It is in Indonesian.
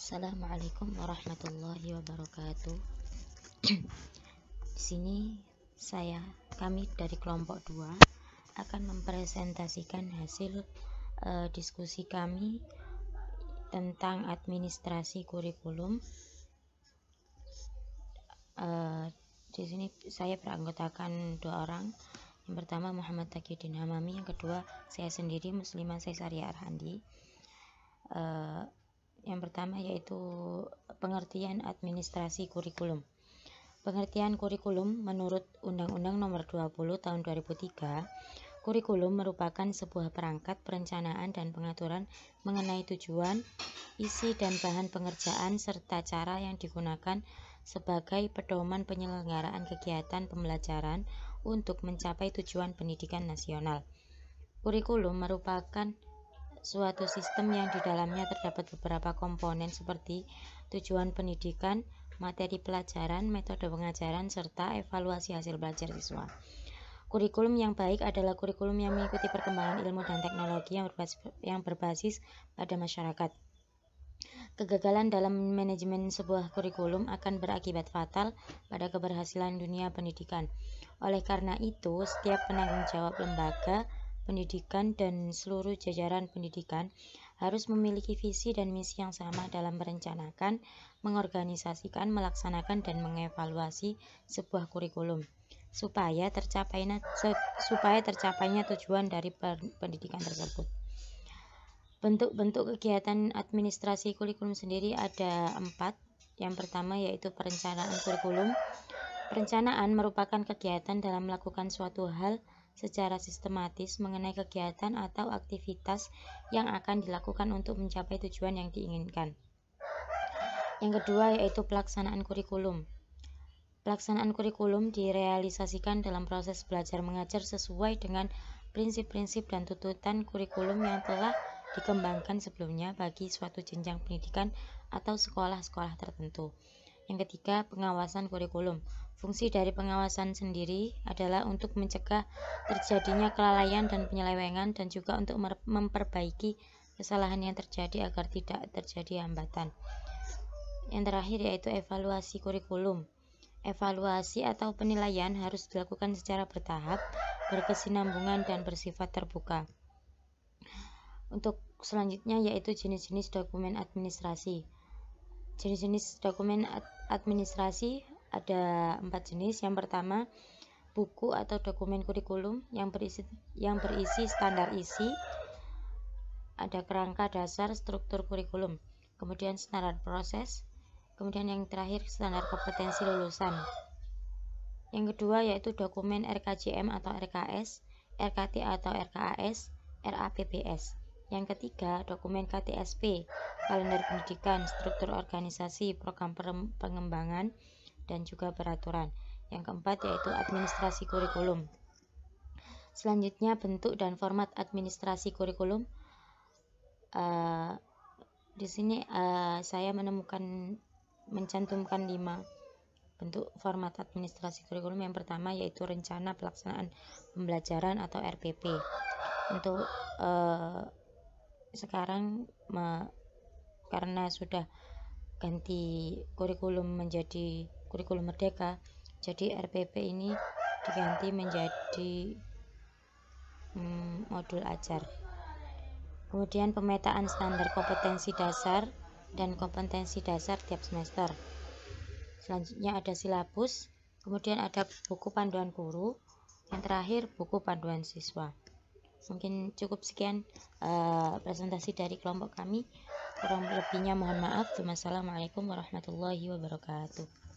Assalamualaikum warahmatullahi wabarakatuh. Di sini kami dari kelompok 2 akan mempresentasikan hasil diskusi kami tentang administrasi kurikulum. Di sini saya beranggotakan 2 orang. Yang pertama Muhammad Taqiyuddin Hamami, yang kedua saya sendiri Muslimah Saisaria Arhandi. Yang pertama yaitu pengertian administrasi kurikulum. Pengertian kurikulum menurut Undang-Undang Nomor 20 Tahun 2003, kurikulum merupakan sebuah perangkat perencanaan dan pengaturan mengenai tujuan, isi dan bahan pengerjaan serta cara yang digunakan sebagai pedoman penyelenggaraan kegiatan pembelajaran untuk mencapai tujuan pendidikan nasional. Kurikulum merupakan suatu sistem yang di dalamnya terdapat beberapa komponen seperti tujuan pendidikan, materi pelajaran, metode pengajaran, serta evaluasi hasil belajar siswa. Kurikulum yang baik adalah kurikulum yang mengikuti perkembangan ilmu dan teknologi yang berbasis pada masyarakat. Kegagalan dalam manajemen sebuah kurikulum akan berakibat fatal pada keberhasilan dunia pendidikan. Oleh karena itu, setiap penanggung jawab lembaga pendidikan dan seluruh jajaran pendidikan harus memiliki visi dan misi yang sama dalam merencanakan, mengorganisasikan, melaksanakan, dan mengevaluasi sebuah kurikulum supaya tercapainya tujuan dari pendidikan tersebut. Bentuk-bentuk kegiatan administrasi kurikulum sendiri ada 4. Yang pertama yaitu perencanaan kurikulum. Perencanaan merupakan kegiatan dalam melakukan suatu hal secara sistematis mengenai kegiatan atau aktivitas yang akan dilakukan untuk mencapai tujuan yang diinginkan. Yang kedua yaitu pelaksanaan kurikulum. Pelaksanaan kurikulum direalisasikan dalam proses belajar mengajar sesuai dengan prinsip-prinsip dan tuntutan kurikulum yang telah dikembangkan sebelumnya bagi suatu jenjang pendidikan atau sekolah-sekolah tertentu. Yang ketiga, pengawasan kurikulum. Fungsi dari pengawasan sendiri adalah untuk mencegah terjadinya kelalaian dan penyelewengan dan juga untuk memperbaiki kesalahan yang terjadi agar tidak terjadi hambatan. Yang terakhir yaitu evaluasi kurikulum. Evaluasi atau penilaian harus dilakukan secara bertahap, berkesinambungan dan bersifat terbuka. Untuk selanjutnya yaitu jenis-jenis dokumen administrasi. Jenis-jenis dokumen administrasi ada 4 jenis. Yang pertama, buku atau dokumen kurikulum yang berisi standar isi, ada kerangka dasar struktur kurikulum, kemudian standar proses, kemudian yang terakhir standar kompetensi lulusan. Yang kedua yaitu dokumen RKJM atau RKS, RKT atau RKAS, RAPBS. Yang ketiga, dokumen KTSP, kalender pendidikan, struktur organisasi, program pengembangan, dan juga peraturan. Yang keempat yaitu administrasi kurikulum. Selanjutnya, bentuk dan format administrasi kurikulum. Di sini saya mencantumkan 5 bentuk format administrasi kurikulum. Yang pertama yaitu rencana pelaksanaan pembelajaran atau RPP. Untuk sekarang karena sudah ganti kurikulum menjadi kurikulum merdeka, jadi RPP ini diganti menjadi modul ajar. Kemudian pemetaan standar kompetensi dasar dan kompetensi dasar tiap semester. Selanjutnya ada silabus, kemudian ada buku panduan guru, yang terakhir buku panduan siswa. Mungkin cukup sekian presentasi dari kelompok kami. Kurang lebihnya mohon maaf. Wassalamualaikum warahmatullahi wabarakatuh.